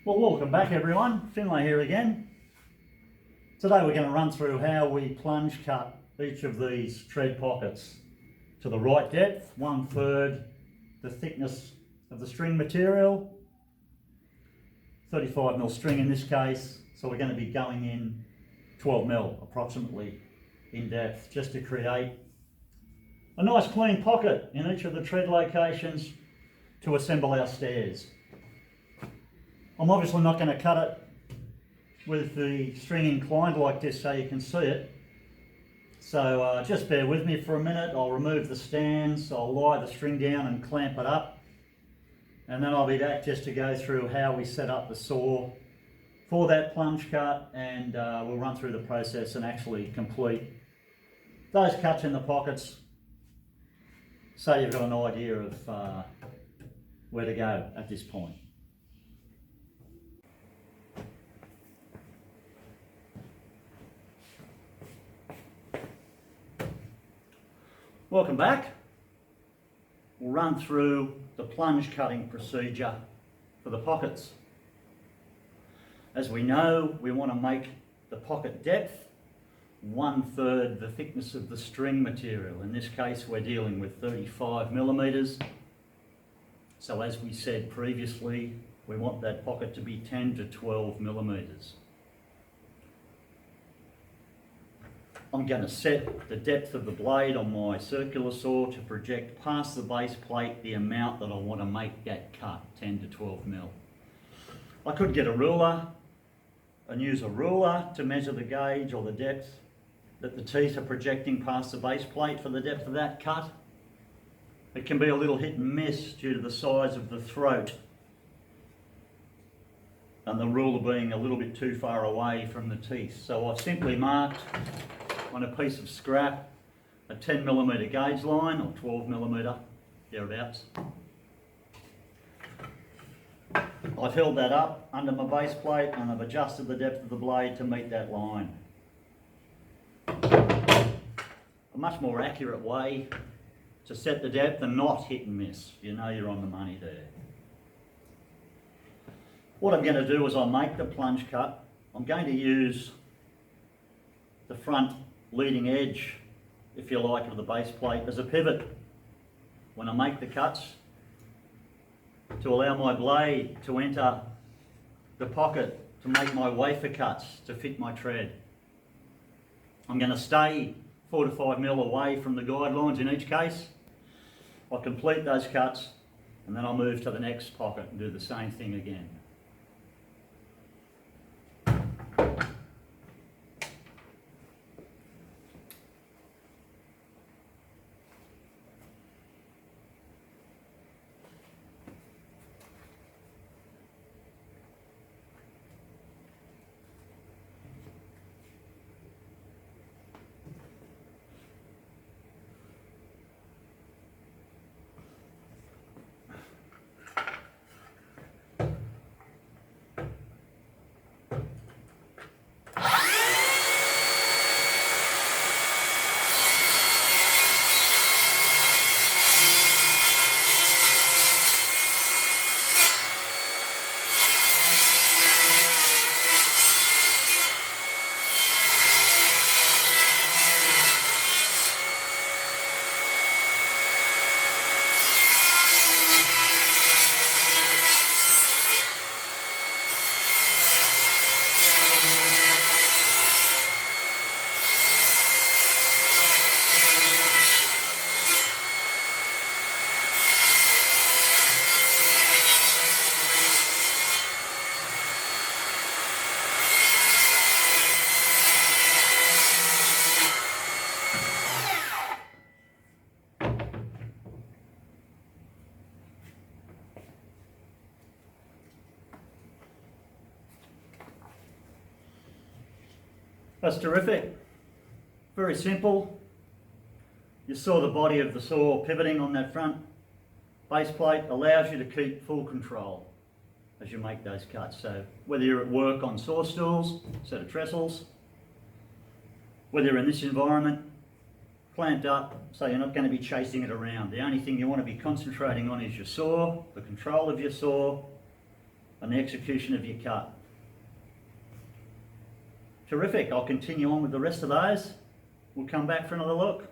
Well, welcome back everyone, Finlay here again. Today we're going to run through how we plunge cut each of these tread pockets to the right depth, 1/3 the thickness of the string material, 35mm string in this case, so we're going to be going in 12mm approximately in depth just to create a nice clean pocket in each of the tread locations to assemble our stairs. I'm obviously not going to cut it with the string inclined like this so you can see it. So just bear with me for a minute. I'll remove the stands, I'll lie the string down and clamp it up. And then I'll be back just to go through how we set up the saw for that plunge cut, and we'll run through the process and actually complete those cuts in the pockets so you've got an idea of where to go at this point. Welcome back. We'll run through the plunge cutting procedure for the pockets. As we know, we want to make the pocket depth 1/3 the thickness of the string material. In this case, we're dealing with 35mm. So as we said previously, we want that pocket to be 10 to 12mm. I'm going to set the depth of the blade on my circular saw to project past the base plate the amount that I want to make that cut, 10 to 12mm. I could get a ruler and use a ruler to measure the gauge or the depth that the teeth are projecting past the base plate for the depth of that cut. It can be a little hit and miss due to the size of the throat and the ruler being a little bit too far away from the teeth. So I've simply marked on a piece of scrap a 10mm gauge line, or 12mm, thereabouts. I've held that up under my base plate and I've adjusted the depth of the blade to meet that line. A much more accurate way to set the depth and not hit and miss. You know you're on the money there. What I'm going to do is I'll make the plunge cut. I'm going to use the front leading edge, if you like, of the base plate as a pivot when I make the cuts to allow my blade to enter the pocket to make my wafer cuts to fit my tread. I'm going to stay 4 to 5mm away from the guidelines in each case. I'll complete those cuts and then I'll move to the next pocket and do the same thing again. That's terrific. Very simple. You saw the body of the saw pivoting on that front base plate, allows you to keep full control as you make those cuts. So whether you're at work on saw stools, set of trestles, whether you're in this environment, clamped up, so you're not going to be chasing it around. The only thing you want to be concentrating on is your saw, the control of your saw, and the execution of your cut. Terrific, I'll continue on with the rest of those. We'll come back for another look.